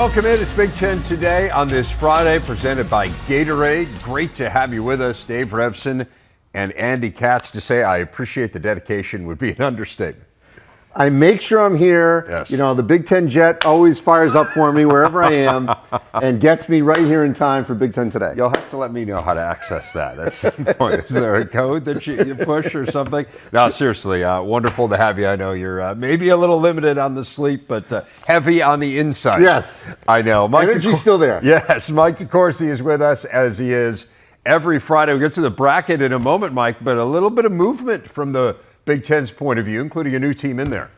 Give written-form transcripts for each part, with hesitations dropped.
Welcome in. It's Big Ten Today on this Friday, presented by Gatorade. Great to have you with us. Dave Revson and Andy Katz. To say I appreciate the dedication would be an understatement. I make sure I'm here. Yes. You know, the Big Ten jet always fires up for me wherever I am and gets me right here in time for Big Ten Today. You'll have to let me know how to access that at some point. Is there a code that you push or something? No, seriously, wonderful to have you. I know you're maybe a little limited on the sleep, but heavy on the inside. Yes. I know. Energy's still there. Yes, Mike DeCourcy is with us, as he is every Friday. We'll get to the bracket in a moment, Mike, but a little bit of movement from the Big Ten's point of view, including a new team in there.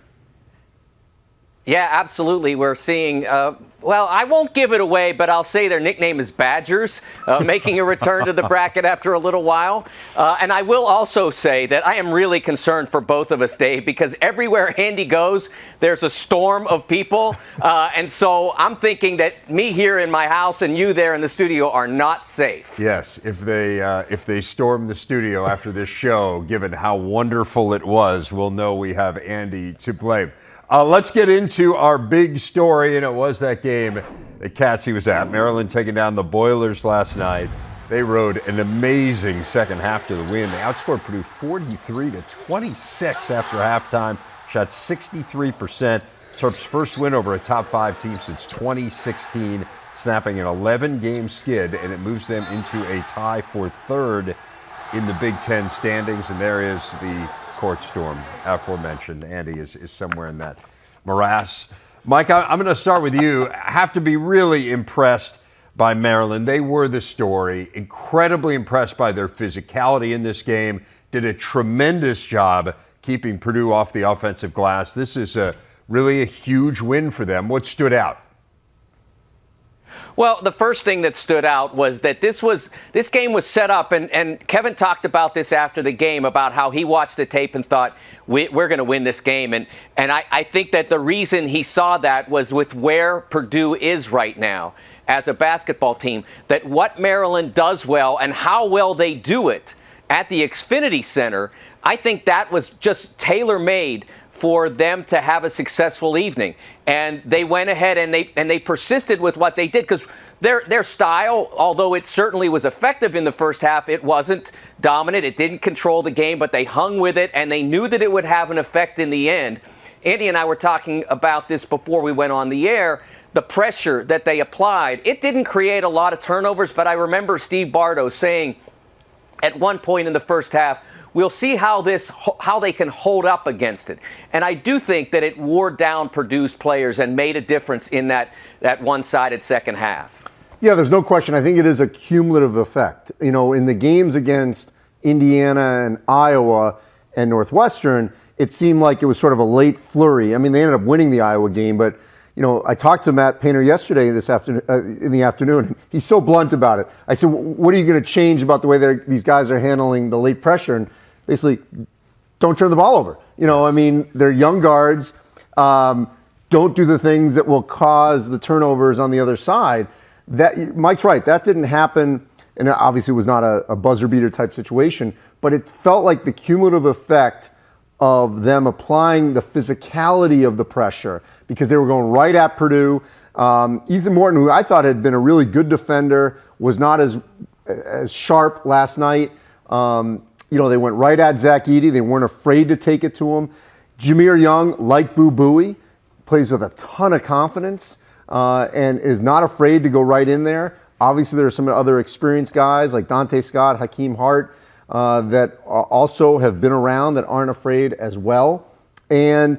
Yeah, absolutely. We're seeing, well, I won't give it away, but I'll say their nickname is Badgers, making a return to the bracket after a little while. And I will also say that I am really concerned for both of us, Dave, because everywhere Andy goes, there's a storm of people. And so I'm thinking that me here in my house and you there in the studio are not safe. Yes, if they storm the studio after this show, given how wonderful it was, we'll know we have Andy to blame. Let's get into our big story, and it was that game that Catsy was at. Maryland taking down the Boilers last night. They rode an amazing second half to the win. They outscored Purdue 43-26 after halftime, shot 63%. Terps' first win over a top 5 team since 2016, snapping an 11-game skid, and it moves them into a tie for third in the Big Ten standings. And there is the court storm aforementioned. Andy is somewhere in that morass. Mike, I'm going to start with you. I have to be really impressed by Maryland. They were the story. Incredibly impressed by their physicality in this game. Did a tremendous job keeping Purdue off the offensive glass. This is really a huge win for them. What stood out? Well, the first thing that stood out was that this game was set up, and Kevin talked about this after the game, about how he watched the tape and thought, we're going to win this game. And I think that the reason he saw that was with where Purdue is right now as a basketball team, that what Maryland does well and how well they do it at the Xfinity Center, I think that was just tailor-made for them to have a successful evening. And they went ahead and they persisted with what they did, because their style, although it certainly was effective in the first half, it wasn't dominant. It didn't control the game, but they hung with it, and they knew that it would have an effect in the end. Andy and I were talking about this before we went on the air. The pressure that they applied, it didn't create a lot of turnovers, but I remember Steve Bardo saying at one point in the first half, we'll see how they can hold up against it. And I do think that it wore down Purdue's players and made a difference in that one-sided second half. Yeah, there's no question. I think it is a cumulative effect. You know, in the games against Indiana and Iowa and Northwestern, it seemed like it was sort of a late flurry. I mean, they ended up winning the Iowa game, but you know, I talked to Matt Painter yesterday in the afternoon. He's so blunt about it. I said, what are you going to change about the way these guys are handling the late pressure? And basically, don't turn the ball over. You know, I mean, they're young guards. Don't do the things that will cause the turnovers on the other side. Mike's right. That didn't happen, and it obviously was not a buzzer beater type situation, but it felt like the cumulative effect of them applying the physicality of the pressure, because they were going right at Purdue. Ethan Morton, who I thought had been a really good defender, was not as sharp last night. You know, they went right at Zach Edey. They weren't afraid to take it to him. Jameer Young, like Boo Buie, plays with a ton of confidence and is not afraid to go right in there. Obviously, there are some other experienced guys like Dante Scott, Hakeem Hart, that also have been around that aren't afraid as well. And,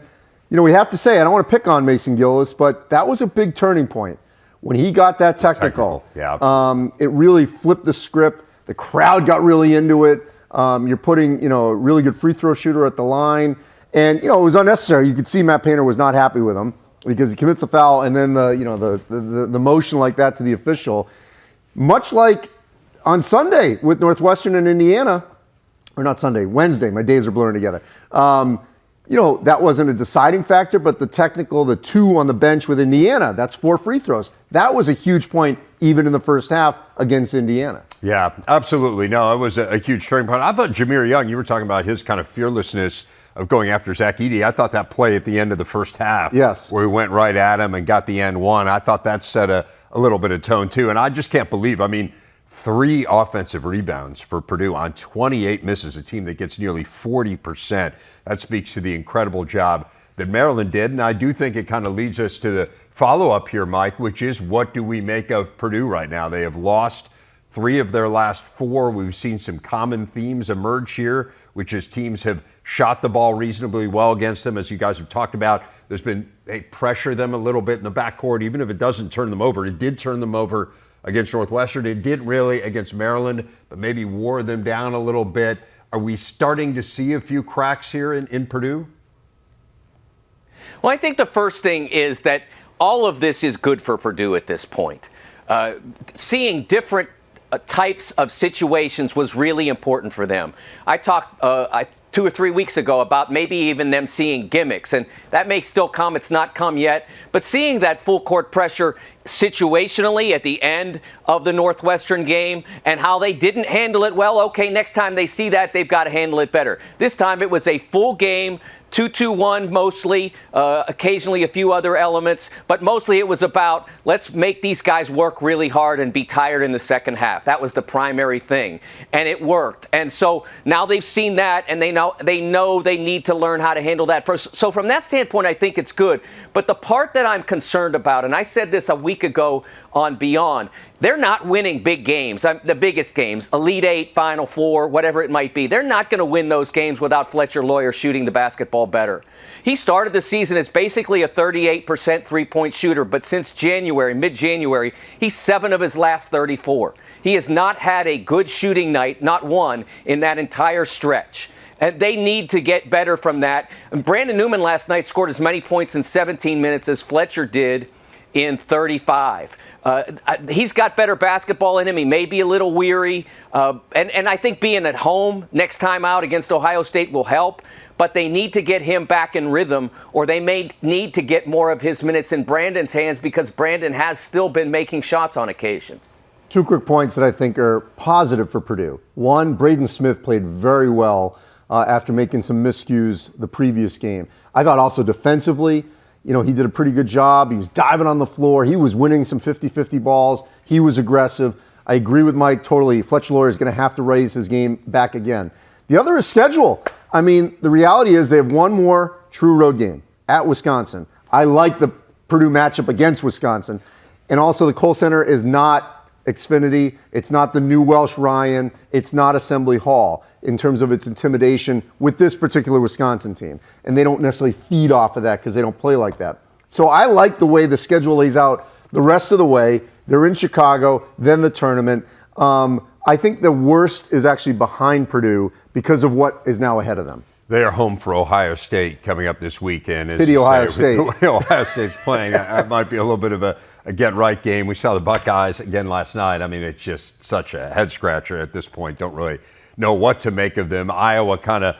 you know, we have to say, I don't want to pick on Mason Gillis, but that was a big turning point. When he got that technical, yeah, it really flipped the script. The crowd got really into it. You're putting, you know, a really good free throw shooter at the line. And, you know, it was unnecessary. You could see Matt Painter was not happy with him because he commits a foul and then the motion like that to the official. Much like on Sunday with Northwestern and Indiana, or not Sunday, Wednesday, my days are blurring together. You know, that wasn't a deciding factor, but the 2 on the bench with Indiana, that's 4 free throws. That was a huge point even in the first half against Indiana. Yeah, absolutely. No, it was a huge turning point. I thought Jameer Young, you were talking about his kind of fearlessness of going after Zach Edey. I thought that play at the end of the first half, yes, where he went right at him and got the end one, I thought that set a little bit of tone too. And I just can't believe, 3 offensive rebounds for Purdue on 28 misses, a team that gets nearly 40%. That speaks to the incredible job that Maryland did. And I do think it kind of leads us to the follow-up here, Mike, which is, what do we make of Purdue right now? They have lost 3 of their last 4. We've seen some common themes emerge here, which is teams have shot the ball reasonably well against them, as you guys have talked about. There's been, they pressure them a little bit in the backcourt, even if it doesn't turn them over. It did turn them over against Northwestern. It didn't really against Maryland, but maybe wore them down a little bit. Are we starting to see a few cracks here in Purdue? Well, I think the first thing is that all of this is good for Purdue at this point. Seeing different types of situations was really important for them. I talked 2 or 3 weeks ago about maybe even them seeing gimmicks, and that may still come. It's not come yet. But seeing that full court pressure situationally at the end of the Northwestern game and how they didn't handle it well, okay, next time they see that, they've got to handle it better. This time it was a full game, 2-2-1 mostly, occasionally a few other elements, but mostly it was about, let's make these guys work really hard and be tired in the second half. That was the primary thing, and it worked. And so now they've seen that, and they know they need to learn how to handle that first. So from that standpoint, I think it's good. But the part that I'm concerned about, and I said this a week ago on Beyond, they're not winning big games, the biggest games, Elite Eight, Final Four, whatever it might be. They're not going to win those games without Fletcher Loyer shooting the basketball better. He started the season as basically a 38% three-point shooter, but since January, mid-January, he's 7 of his last 34. He has not had a good shooting night, not one, in that entire stretch. And they need to get better from that. And Brandon Newman last night scored as many points in 17 minutes as Fletcher did in 35. He's got better basketball in him. He may be a little weary. And I think being at home next time out against Ohio State will help. But they need to get him back in rhythm, or they may need to get more of his minutes in Brandon's hands, because Brandon has still been making shots on occasion. 2 quick points that I think are positive for Purdue. One, Braden Smith played very well after making some miscues the previous game. I thought also defensively, he did a pretty good job. He was diving on the floor. He was winning some 50-50 balls. He was aggressive. I agree with Mike totally. Fletcher Loyer is going to have to raise his game back again. The other is schedule. The reality is they have one more true road game at Wisconsin. I like the Purdue matchup against Wisconsin. And also the Kohl Center is not Xfinity. It's not the new Welsh Ryan. It's not Assembly Hall in terms of its intimidation with this particular Wisconsin team. And they don't necessarily feed off of that because they don't play like that. So I like the way the schedule lays out the rest of the way. They're in Chicago, then the tournament. I think the worst is actually behind Purdue because of what is now ahead of them. They are home for Ohio State coming up this weekend. Pity Ohio State. The way Ohio State's playing, that might be a little bit of a get-right game. We saw the Buckeyes again last night. It's just such a head-scratcher at this point. Don't really know what to make of them. Iowa kind of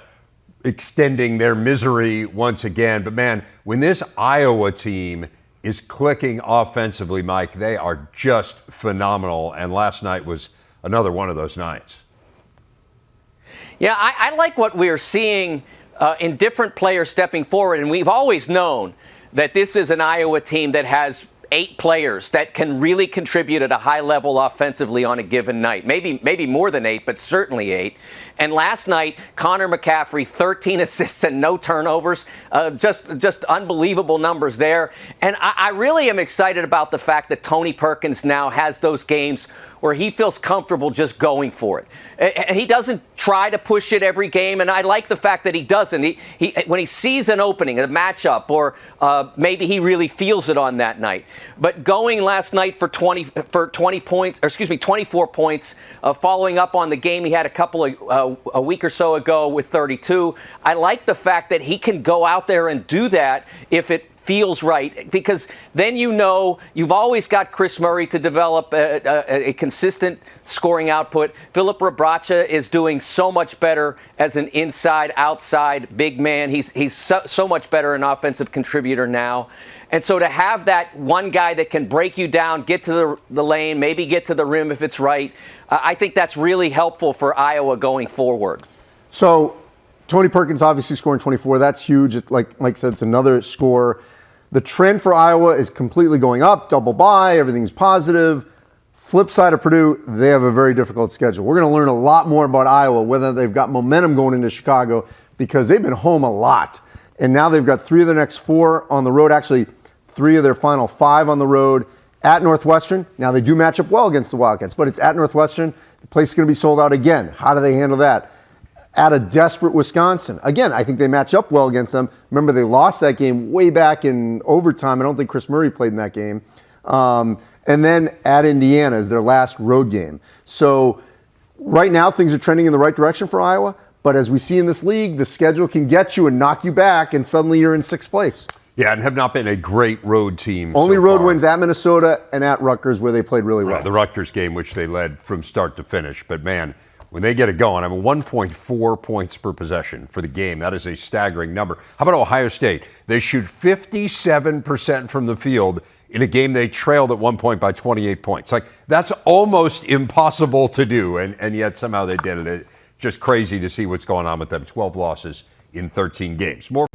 extending their misery once again. But, man, when this Iowa team is clicking offensively, Mike, they are just phenomenal. And last night was another one of those nights. Yeah, I like what we're seeing in different players stepping forward. And we've always known that this is an Iowa team that has 8 players that can really contribute at a high level offensively on a given night. Maybe more than 8, but certainly 8. And last night, Connor McCaffrey, 13 assists and no turnovers. Just unbelievable numbers there. And I really am excited about the fact that Tony Perkins now has those games where he feels comfortable just going for it. He doesn't try to push it every game, and I like the fact that he doesn't. He when he sees an opening, a matchup, or maybe he really feels it on that night. But going last night for 24 points, following up on the game he had a week or so ago with 32. I like the fact that he can go out there and do that if it feels right, because then you've always got Chris Murray to develop a consistent scoring output. Philip Rebraca is doing so much better as an inside-outside big man. He's so much better an offensive contributor now. And so to have that one guy that can break you down, get to the lane, maybe get to the rim if it's right, I think that's really helpful for Iowa going forward. So Tony Perkins obviously scoring 24. That's huge. Like Mike said, it's another score. The trend for Iowa is completely going up, double bye, everything's positive. Flip side of Purdue, they have a very difficult schedule. We're going to learn a lot more about Iowa, whether they've got momentum going into Chicago, because they've been home a lot. And now they've got 3 of their next 4 on the road, actually 3 of their final 5 on the road at Northwestern. Now they do match up well against the Wildcats, but it's at Northwestern. The place is going to be sold out again. How do they handle that? At a desperate Wisconsin. Again, I think they match up well against them. Remember, they lost that game way back in overtime. I don't think Chris Murray played in that game. And then at Indiana is their last road game. So right now things are trending in the right direction for Iowa. But as we see in this league, the schedule can get you and knock you back, and suddenly you're in 6th place. Yeah, and have not been a great road team. Only so road far. wins at Minnesota and at Rutgers, where they played really well. Right, the Rutgers game, which they led from start to finish. But man, when they get it going, 1.4 points per possession for the game. That is a staggering number. How about Ohio State? They shoot 57% from the field in a game they trailed at one point by 28 points. Like, that's almost impossible to do, and yet somehow they did it. It's just crazy to see what's going on with them. 12 losses in 13 games. More.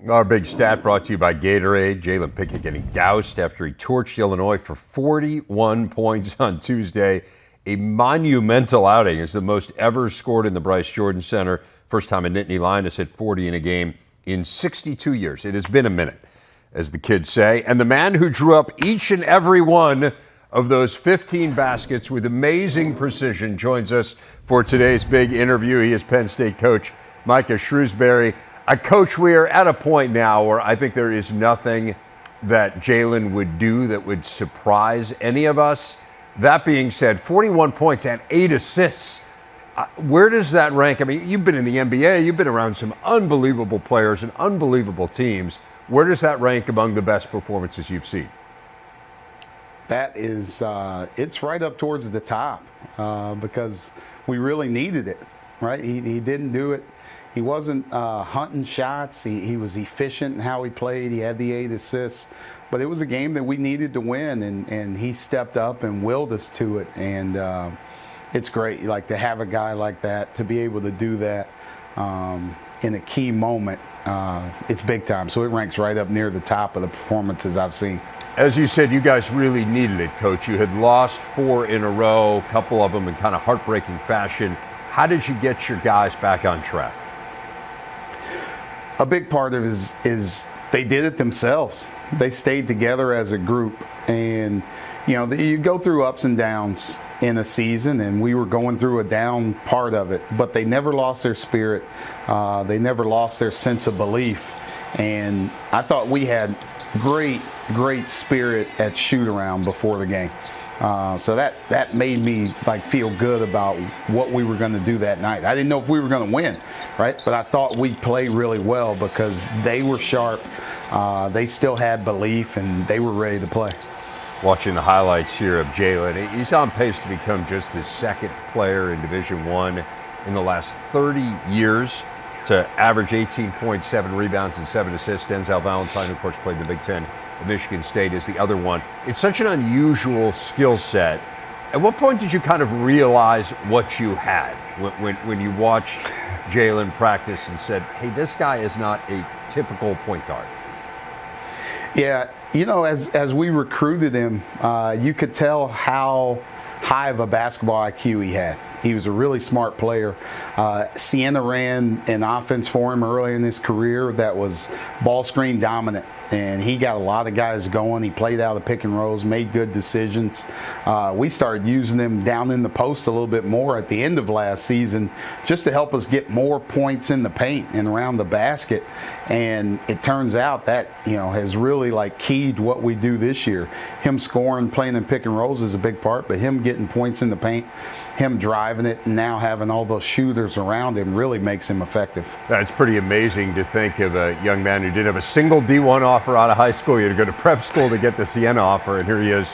Our big stat brought to you by Gatorade. Jalen Pickett getting doused after he torched Illinois for 41 points on Tuesday. A monumental outing. It's the most ever scored in the Bryce Jordan Center. First time a Nittany Lion has hit 40 in a game in 62 years. It has been a minute, as the kids say. And the man who drew up each and every one of those 15 baskets with amazing precision joins us for today's big interview. He is Penn State coach Micah Shrewsberry. Coach, we are at a point now where I think there is nothing that Jalen would do that would surprise any of us. That being said, 41 points and 8 assists. Where does that rank? I mean, you've been in the NBA. You've been around some unbelievable players and unbelievable teams. Where does that rank among the best performances you've seen? That is, it's right up towards the top because we really needed it, right? He didn't do it. He wasn't hunting shots. He was efficient in how he played. He had the 8 assists. But it was a game that we needed to win, and he stepped up and willed us to it. And it's great, like, to have a guy like that, to be able to do that in a key moment. It's big time. So it ranks right up near the top of the performances I've seen. As you said, you guys really needed it, Coach. You had lost 4 in a row, a couple of them in kind of heartbreaking fashion. How did you get your guys back on track? A big part of it is they did it themselves. They stayed together as a group. And, you know, you go through ups and downs in a season, and we were going through a down part of it. But they never lost their spirit. They never lost their sense of belief. And I thought we had great spirit at shoot-around before the game. So that made me feel good about what we were going to do that night. I didn't know if we were going to win, right? But I thought we'd play really well because they were sharp. They still had belief, and they were ready to play. Watching the highlights here of Jalen, he's on pace to become just the second player in Division I in the last 30 years to average 18.7 rebounds and 7 assists. Denzel Valentine, of course, played in the Big Ten. Michigan State is the other one. It's such an unusual skill set. At what point did you kind of realize what you had when you watched Jalen practice and said, hey, this guy is not a typical point guard? Yeah, you know, as we recruited him, you could tell how high of a basketball IQ he had. He was a really smart player. Siena ran an offense for him early in his career that was ball screen dominant, and he got a lot of guys going. He played out of pick and rolls, made good decisions. We started using him down in the post a little bit more at the end of last season just to help us get more points in the paint and around the basket. And it turns out that, you know, has really keyed what we do this year. Him scoring, playing in pick and rolls is a big part, but him getting points in the paint him driving it and now having all those shooters around him really makes him effective. That's pretty amazing to think of a young man who didn't have a single D1 offer out of high school. You had to go to prep school to get the Siena offer, and here he is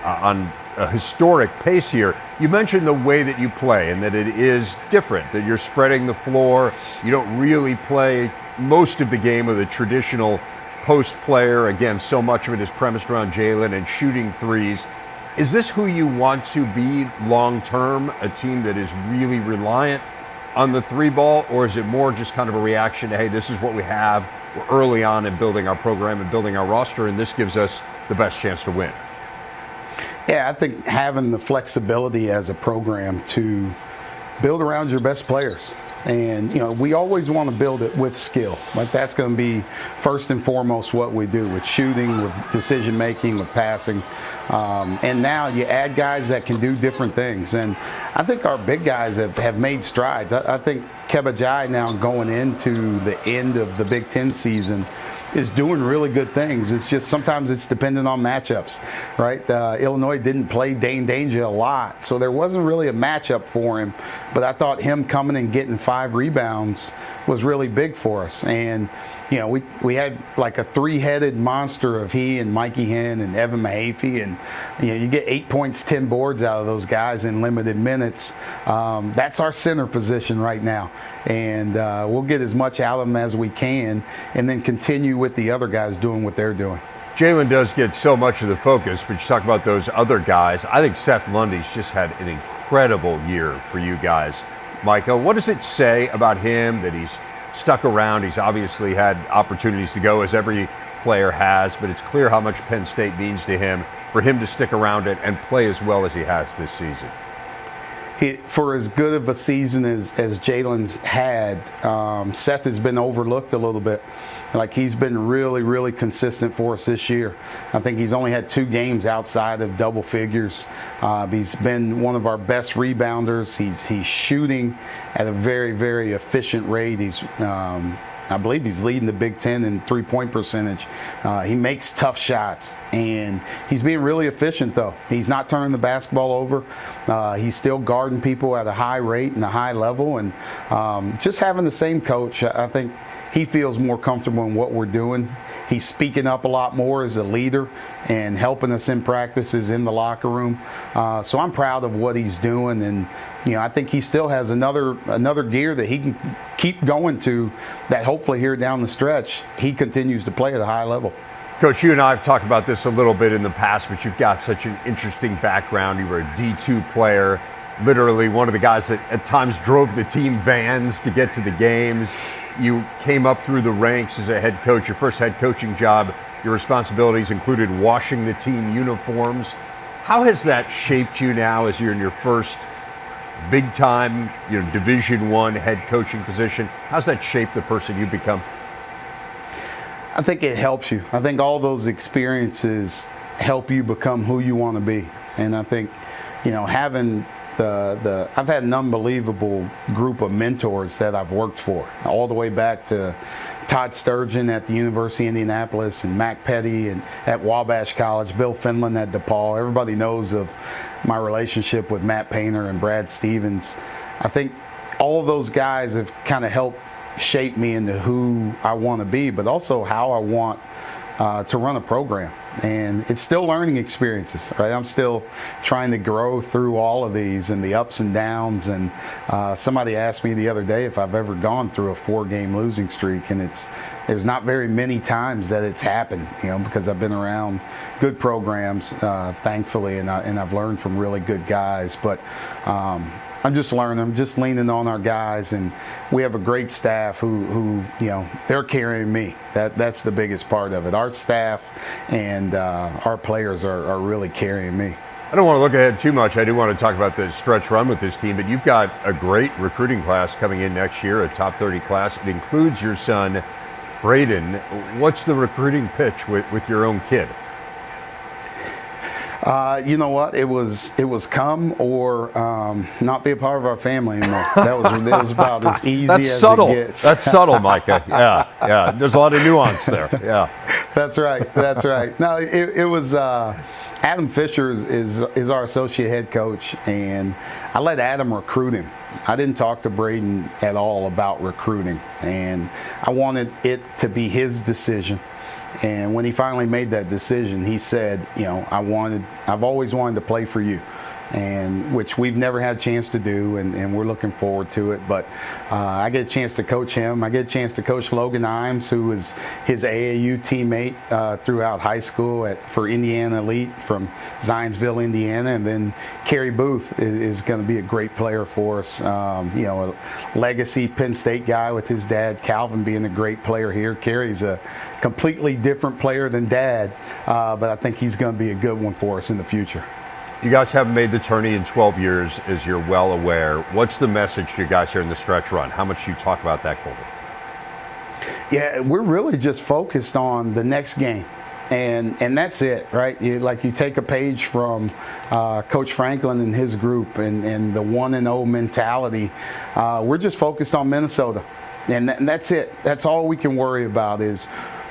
on a historic pace here. You mentioned the way that you play and that it is different, that you're spreading the floor. You don't really play most of the game with a traditional post player. Again, so much of it is premised around Jalen and shooting threes. Is this who you want to be long term, a team that is really reliant on the three ball, or is it more just kind of a reaction to, hey, this is what we have, we're early on in building our program and building our roster, and this gives us the best chance to win? Yeah, I think having the flexibility as a program to build around your best players. And, we always want to build it with skill. Like, that's going to be first and foremost what we do with shooting, with decision making, with passing. And now you add guys that can do different things. And I think our big guys have made strides. I think Keba Jai now going into the end of the Big Ten season is doing really good things. It's just sometimes it's dependent on matchups, right? Illinois didn't play Dane Danger a lot, so there wasn't really a matchup for him. But I thought him coming and getting 5 rebounds was really big for us. And we had like a 3-headed monster of he and Micah and Evan Mahaffey, and you get 8 points, 10 boards out of those guys in limited minutes. That's our center position right now, and we'll get as much out of them as we can, and then continue with the other guys doing what they're doing. Jalen does get so much of the focus, but you talk about those other guys. I think Seth Lundy's just had an incredible year for you guys. Micah, what does it say about him that he's stuck around? He's obviously had opportunities to go, as every player has, but it's clear how much Penn State means to him, for him to stick around it and play as well as he has this season. For as good of a season as Jalen's had, Seth has been overlooked a little bit. Like, he's been really, really consistent for us this year. I think he's only had 2 games outside of double figures. He's been one of our best rebounders. He's shooting at a very, very efficient rate. I believe he's leading the Big Ten in three-point percentage. He makes tough shots, and he's being really efficient, though. He's not turning the basketball over. He's still guarding people at a high rate and a high level, and just having the same coach, I think he feels more comfortable in what we're doing. He's speaking up a lot more as a leader and helping us in practices in the locker room. So I'm proud of what he's doing, and I think he still has another gear that he can keep going to, that hopefully here down the stretch he continues to play at a high level. Coach, you and I have talked about this a little bit in the past, but you've got such an interesting background. You were a D2 player, literally one of the guys that at times drove the team vans to get to the games. You came up through the ranks as a head coach. Your first head coaching job, your responsibilities included washing the team uniforms. How has that shaped you now as you're in your first big-time, Division I head coaching position? How's that shaped the person you've become? I think it helps you. I think all those experiences help you become who you want to be. And I think, having I've had an unbelievable group of mentors that I've worked for, all the way back to Todd Sturgeon at the University of Indianapolis, and Mac Petty and at Wabash College, Bill Finland at DePaul. Everybody knows of my relationship with Matt Painter and Brad Stevens. I think all of those guys have kind of helped shape me into who I want to be, but also how I want to run a program. And it's still learning experiences, right? I'm still trying to grow through all of these and the ups and downs. And somebody asked me the other day if I've ever gone through a 4-game losing streak, and there's not very many times that it's happened, because I've been around good programs, thankfully, and I've learned from really good guys. But I'm just learning. I'm just leaning on our guys, and we have a great staff who they're carrying me. That's the biggest part of it. Our staff and our players are really carrying me. I don't want to look ahead too much. I do want to talk about the stretch run with this team, but you've got a great recruiting class coming in next year, a top 30 class. It includes your son, Braden. What's the recruiting pitch with your own kid? You know what? It was come or not be a part of our family anymore. That was about as easy as subtle. It gets. That's subtle, Micah. Yeah. There's a lot of nuance there. Yeah. That's right. No, it was. Adam Fisher is our associate head coach, and I let Adam recruit him. I didn't talk to Braden at all about recruiting, and I wanted it to be his decision. And when he finally made that decision, he said, I've always wanted to play for you, and which we've never had a chance to do, and we're looking forward to it. But I get a chance to coach him. I get a chance to coach Logan Imes, who was his AAU teammate throughout high school for Indiana Elite from Zionsville, Indiana, and then Kerry Booth is going to be a great player for us. A legacy Penn State guy with his dad Calvin being a great player here. Kerry's a completely different player than Dad, but I think he's going to be a good one for us in the future. You guys haven't made the tourney in 12 years, as you're well aware. What's the message to you guys here in the stretch run? How much do you talk about that, Colby? Yeah, we're really just focused on the next game. And that's it, right? You take a page from Coach Franklin and his group and the 1-0 mentality. We're just focused on Minnesota. And that's it. That's all we can worry about is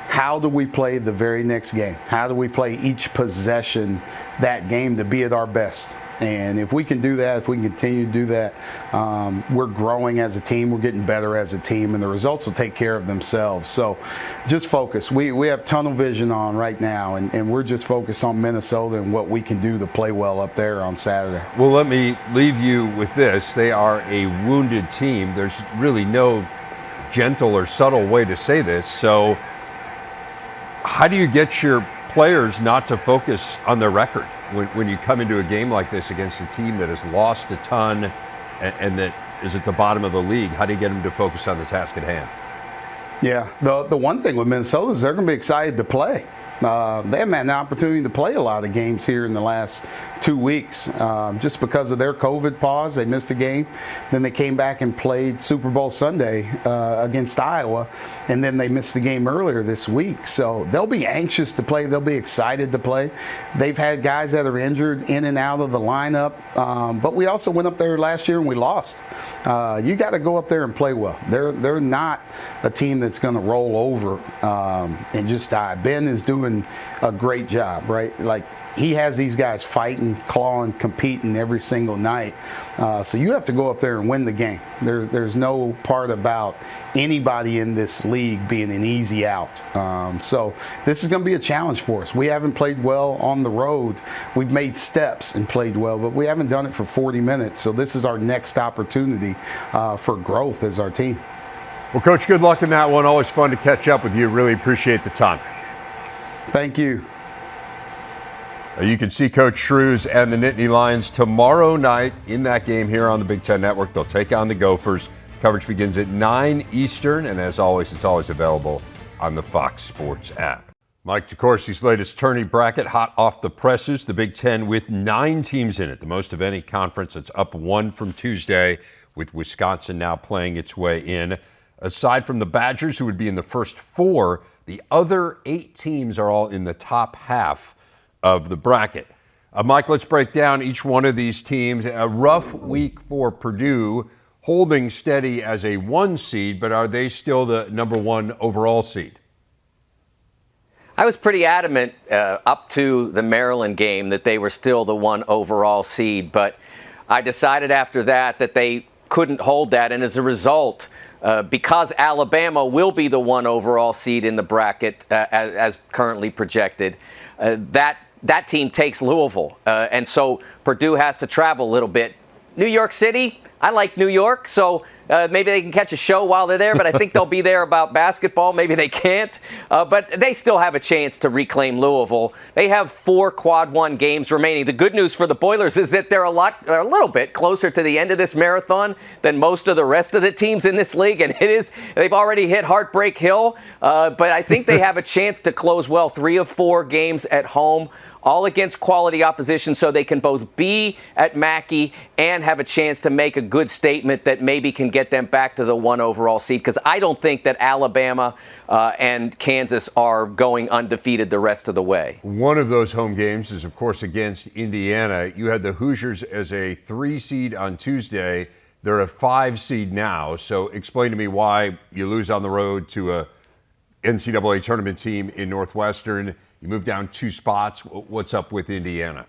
how do we play the very next game? How do we play each possession that game to be at our best? And if we can do that, if we can continue to do that, we're growing as a team, we're getting better as a team, and the results will take care of themselves. So just focus. We have tunnel vision on right now, and we're just focused on Minnesota and what we can do to play well up there on Saturday. Well, let me leave you with this. They are a wounded team. There's really no gentle or subtle way to say this. So how do you get your players not to focus on their record when you come into a game like this against a team that has lost a ton and that is at the bottom of the league? How do you get them to focus on the task at hand? Yeah, the one thing with Minnesota is they're going to be excited to play. They haven't had an opportunity to play a lot of games here in the last 2 weeks just because of their COVID pause. They missed a game. Then they came back and played Super Bowl Sunday against Iowa, and then they missed the game earlier this week. So they'll be anxious to play. They'll be excited to play. They've had guys that are injured in and out of the lineup, but we also went up there last year and we lost. You got to go up there and play well. They're not a team that's going to roll over and just die. Ben is doing a great job, right? Like, he has these guys fighting, clawing, competing every single night. So you have to go up there and win the game. There's no part about anybody in this league being an easy out. So this is going to be a challenge for us. We haven't played well on the road. We've made steps and played well, but we haven't done it for 40 minutes. So this is our next opportunity for growth as our team. Well, Coach, good luck in that one. Always fun to catch up with you. Really appreciate the time. Thank you. You can see Coach Shrews and the Nittany Lions tomorrow night in that game here on the Big Ten Network. They'll take on the Gophers. Coverage begins at 9 Eastern, and as always, it's always available on the Fox Sports app. Mike DeCourcy's latest tourney bracket hot off the presses. The Big Ten with 9 teams in it, the most of any conference. It's up 1 from Tuesday, with Wisconsin now playing its way in. Aside from the Badgers, who would be in the first 4, the other 8 teams are all in the top half of the bracket. Mike, let's break down each one of these teams. A rough week for Purdue, holding steady as a 1 seed, but are they still the number 1 overall seed? I was pretty adamant up to the Maryland game that they were still the 1 overall seed, but I decided after that they couldn't hold that, and as a result, because Alabama will be the 1 overall seed in the bracket as currently projected, that team takes Louisville. And so Purdue has to travel a little bit. New York City, I like New York, so maybe they can catch a show while they're there, but I think they'll be there about basketball. Maybe they can't. But they still have a chance to reclaim Louisville. They have 4 quad 1 games remaining. The good news for the Boilers is that they're a little bit closer to the end of this marathon than most of the rest of the teams in this league. And they've already hit Heartbreak Hill. But I think they have a chance to close well. 3 of 4 games at home, all against quality opposition, so they can both be at Mackey and have a chance to make a good statement that maybe can get them back to the 1 overall seed, because I don't think that Alabama and Kansas are going undefeated the rest of the way. One of those home games is, of course, against Indiana. You had the Hoosiers as a 3 seed on Tuesday. They're a 5 seed now. So explain to me why you lose on the road to a NCAA tournament team in Northwestern. You move down 2 spots. What's up with Indiana?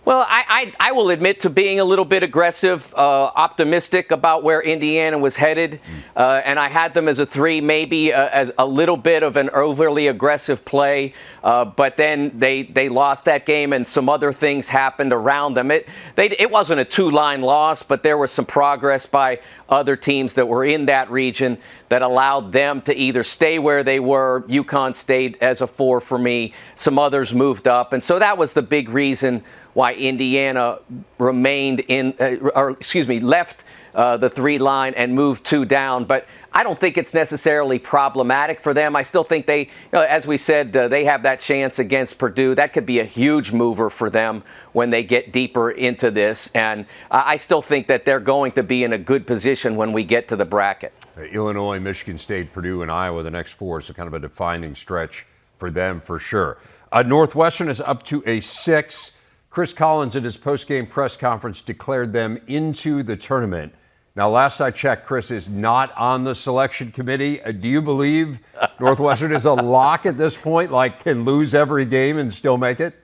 Well, I will admit to being a little bit aggressive, optimistic about where Indiana was headed, and I had them as a 3, maybe as a little bit of an overly aggressive play, but then they lost that game and some other things happened around them. It wasn't a 2-line loss, but there was some progress by other teams that were in that region that allowed them to either stay where they were. UConn stayed as a 4 for me. Some others moved up, and so that was the big reason why Indiana remained left the 3 line and moved 2 down. But I don't think it's necessarily problematic for them. I still think they, as we said, they have that chance against Purdue. That could be a huge mover for them when they get deeper into this. And I still think that they're going to be in a good position when we get to the bracket. Illinois, Michigan State, Purdue, and Iowa, the next 4, so kind of a defining stretch for them for sure. Northwestern is up to a 6. Chris Collins at his post-game press conference declared them into the tournament. Now, last I checked, Chris is not on the selection committee. Do you believe Northwestern is a lock at this point, like can lose every game and still make it?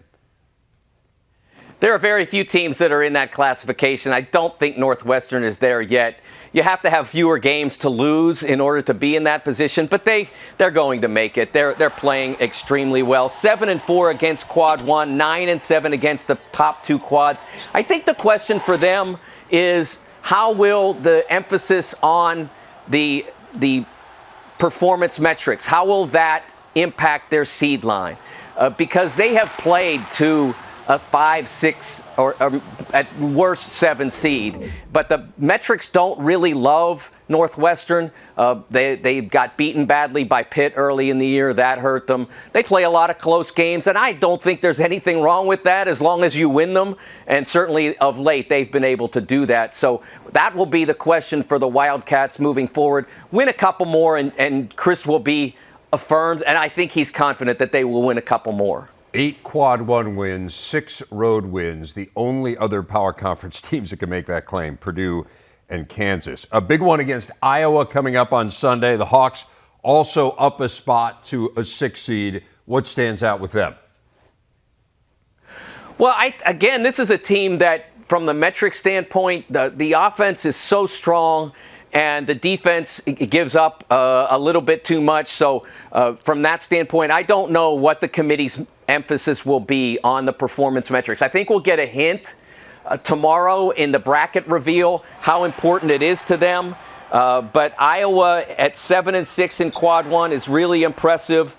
There are very few teams that are in that classification. I don't think Northwestern is there yet. You have to have fewer games to lose in order to be in that position, but they're going to make it. They're playing extremely well. 7-4 against Quad 1, 9-7 against the top 2 quads. I think the question for them is how will the emphasis on the performance metrics, how will that impact their seed line? Because they have played to a 5, 6, or at worst 7 seed. But the metrics don't really love Northwestern. They got beaten badly by Pitt early in the year. That hurt them. They play a lot of close games, and I don't think there's anything wrong with that as long as you win them. And certainly of late, they've been able to do that. So that will be the question for the Wildcats moving forward. Win a couple more, and Chris will be affirmed, and I think he's confident that they will win a couple more. 8 Quad 1 wins, 6 road wins. The only other power conference teams that can make that claim, Purdue and Kansas. A big one against Iowa coming up on Sunday. The Hawks also up a spot to a 6 seed. What stands out with them? Well, again, this is a team that, from the metric standpoint, the offense is so strong, and the defense gives up a little bit too much. So from that standpoint, I don't know what the committee's emphasis will be on the performance metrics. I think we'll get a hint tomorrow in the bracket reveal how important it is to them. But Iowa at 7-6 in Quad 1 is really impressive.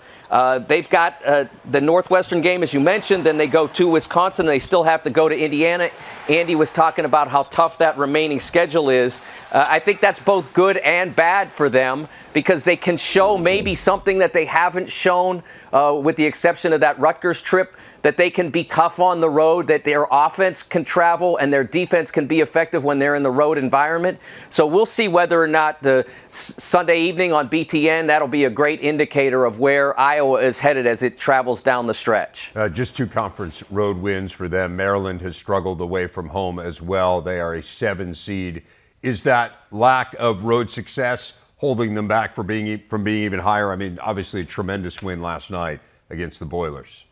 They've got the Northwestern game, as you mentioned, then they go to Wisconsin. They still have to go to Indiana. Andy was talking about how tough that remaining schedule is. I think that's both good and bad for them because they can show maybe something that they haven't shown, with the exception of that Rutgers trip, that they can be tough on the road, that their offense can travel and their defense can be effective when they're in the road environment. So we'll see whether or not the Sunday evening on BTN, that'll be a great indicator of where Iowa is headed as it travels down the stretch. Just 2 conference road wins for them. Maryland has struggled away from home as well. They are a 7 seed. Is that lack of road success holding them back from being even higher? I mean, obviously a tremendous win last night against the Boilers.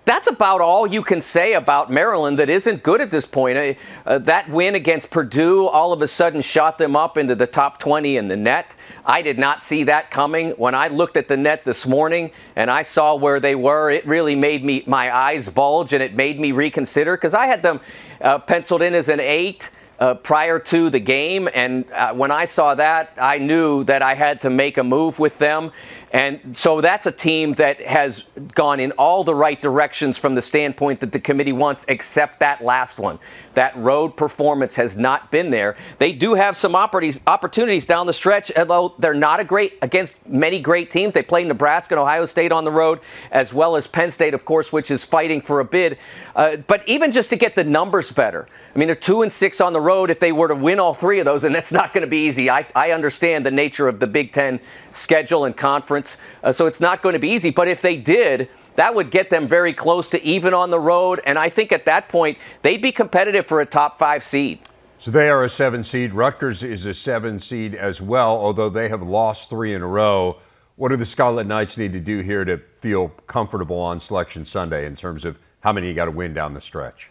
That's about all you can say about Maryland that isn't good at this point. That win against Purdue all of a sudden shot them up into the top 20 in the net. I did not see that coming. When I looked at the net this morning and I saw where they were, it really made my eyes bulge, and it made me reconsider because I had them penciled in as an 8 prior to the game, and when I saw that, I knew that I had to make a move with them. And so that's a team that has gone in all the right directions from the standpoint that the committee wants, except that last one. That road performance has not been there. They do have some opportunities down the stretch, although they're not against many great teams. They play Nebraska and Ohio State on the road, as well as Penn State, of course, which is fighting for a bid. But even just to get the numbers better, I mean, they're 2-6 on the road. If they were to win all 3 of those, and that's not going to be easy. I understand the nature of the Big Ten schedule and conference. So it's not going to be easy. But if they did, that would get them very close to even on the road. And I think at that point, they'd be competitive for a top 5 seed. So they are a 7 seed. Rutgers is a 7 seed as well, although they have lost 3 in a row. What do the Scarlet Knights need to do here to feel comfortable on Selection Sunday in terms of how many you got to win down the stretch?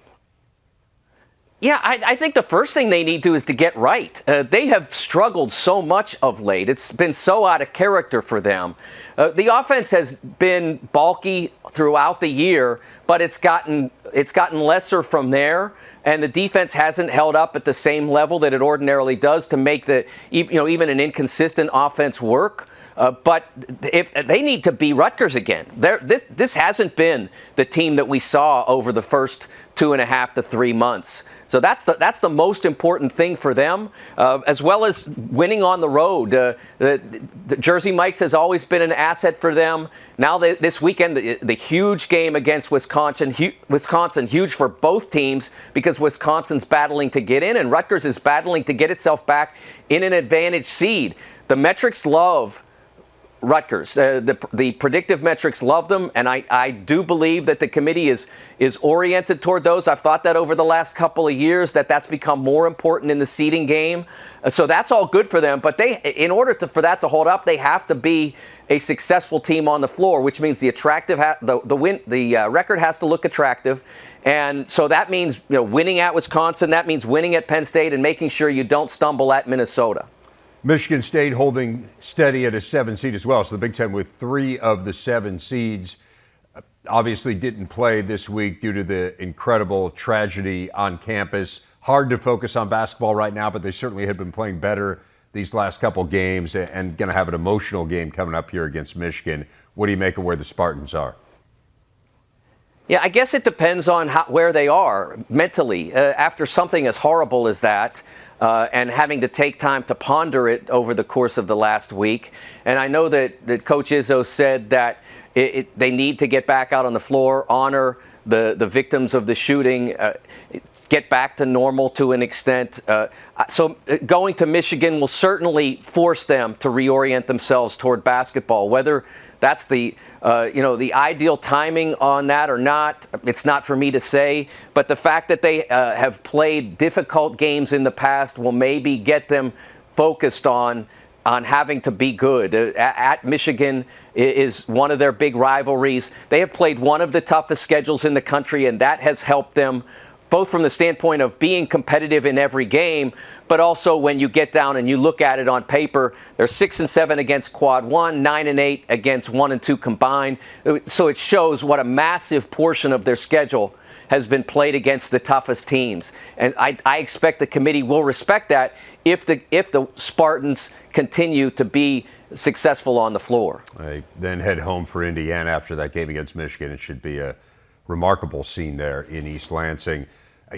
Yeah, I think the first thing they need to do is to get right. They have struggled so much of late. It's been so out of character for them. The offense has been bulky throughout the year, but it's gotten lesser from there, and the defense hasn't held up at the same level that it ordinarily does to make even an inconsistent offense work. But if they need to be Rutgers again, this hasn't been the team that we saw over the first 2.5 to 3 months. So that's the most important thing for them, as well as winning on the road. The Jersey Mike's has always been an asset for them. Now this weekend, the huge game against Wisconsin, huge for both teams because Wisconsin's battling to get in and Rutgers is battling to get itself back in an advantage seed. The metrics love Rutgers. The predictive metrics love them, and I do believe that the committee is oriented toward those. I've thought that over the last couple of years that's become more important in the seeding game. So that's all good for them. But in order for that to hold up, they have to be a successful team on the floor, which means the record has to look attractive. And so that means winning at Wisconsin. That means winning at Penn State and making sure you don't stumble at Minnesota. Michigan State holding steady at a 7 seed as well. So the Big Ten with 3 of the 7 seeds obviously didn't play this week due to the incredible tragedy on campus. Hard to focus on basketball right now, but they certainly have been playing better these last couple games and going to have an emotional game coming up here against Michigan. What do you make of where the Spartans are? Yeah, I guess it depends on where they are mentally after something as horrible as that. And having to take time to ponder it over the course of the last week. And I know that Coach Izzo said that they need to get back out on the floor, honor the victims of the shooting, get back to normal to an extent. So going to Michigan will certainly force them to reorient themselves toward basketball. Whether that's the ideal timing on that or not, it's not for me to say. But the fact that they have played difficult games in the past will maybe get them focused on having to be good. At Michigan is one of their big rivalries. They have played one of the toughest schedules in the country, and that has helped them both from the standpoint of being competitive in every game, but also when you get down and you look at it on paper, they're 6-7 against Quad 1, 9-8 against 1 and 2 combined. So it shows what a massive portion of their schedule has been played against the toughest teams. And I expect the committee will respect that if the Spartans continue to be successful on the floor. They then head home for Indiana after that game against Michigan. It should be a remarkable scene there in East Lansing.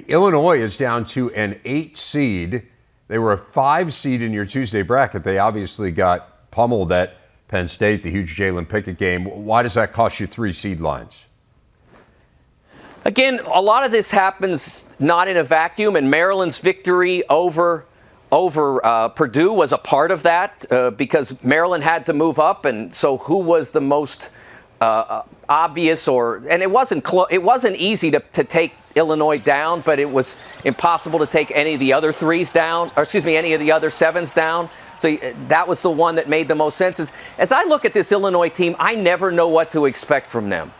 Illinois is down to an 8 seed. They were a 5 seed in your Tuesday bracket. They obviously got pummeled at Penn State, the huge Jalen Pickett game. Why does that cost you 3 seed lines? Again, a lot of this happens not in a vacuum, and Maryland's victory over Purdue was a part of that because Maryland had to move up, and so who was the most obvious and it wasn't easy to take Illinois down, but it was impossible to take any of the other 3s down, any of the other 7s down. So that was the one that made the most sense. As I look at this Illinois team, I never know what to expect from them.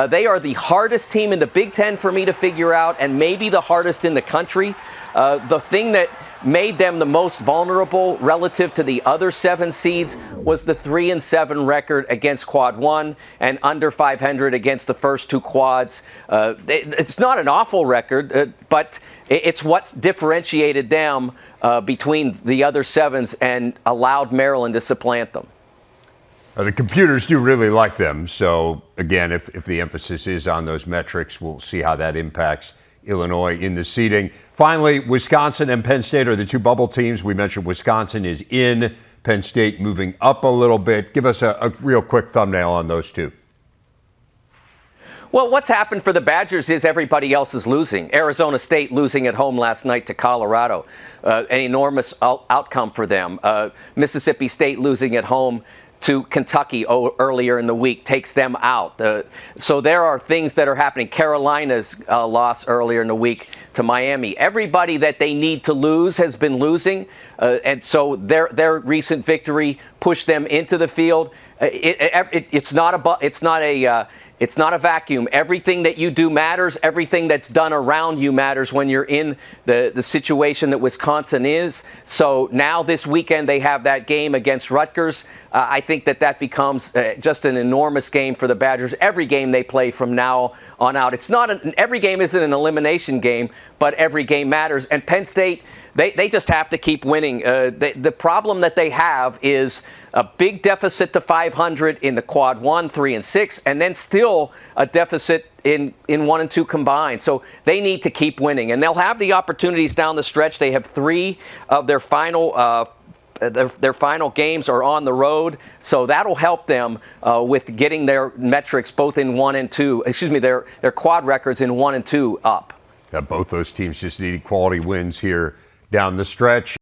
They are the hardest team in the Big Ten for me to figure out, and maybe the hardest in the country. The thing that made them the most vulnerable relative to the other 7 seeds was the 3-7 record against Quad 1 and under 500 against the first 2 quads. It's not an awful record, but it's what's differentiated them between the other 7s and allowed Maryland to supplant them. The computers do really like them. So, again, if the emphasis is on those metrics, we'll see how that impacts Illinois in the seeding. Finally, Wisconsin and Penn State are the 2 bubble teams. We mentioned Wisconsin is in, Penn State moving up a little bit. Give us a real quick thumbnail on those 2. Well, what's happened for the Badgers is everybody else is losing. Arizona State losing at home last night to Colorado, an enormous outcome for them. Mississippi State losing at home to Kentucky earlier in the week takes them out. So there are things that are happening. Carolina's loss earlier in the week to Miami. Everybody that they need to lose has been losing, and so their recent victory pushed them into the field. It's not a vacuum. Everything that you do matters. Everything that's done around you matters when you're in the situation that Wisconsin is. So now this weekend they have that game against Rutgers. I think that becomes just an enormous game for the Badgers. Every game they play from now on out. It's not every game isn't an elimination game, but every game matters. And Penn State, they just have to keep winning. The problem that they have is a big deficit to 500 in the quad 1, 3, and 6, and then still a deficit in 1 and 2 combined. So they need to keep winning, and they'll have the opportunities down the stretch. They have 3 of their final their final games are on the road, so that'll help them with getting their metrics both in 1 and 2. Their quad records in 1 and 2 up. Both those teams just needed quality wins here down the stretch.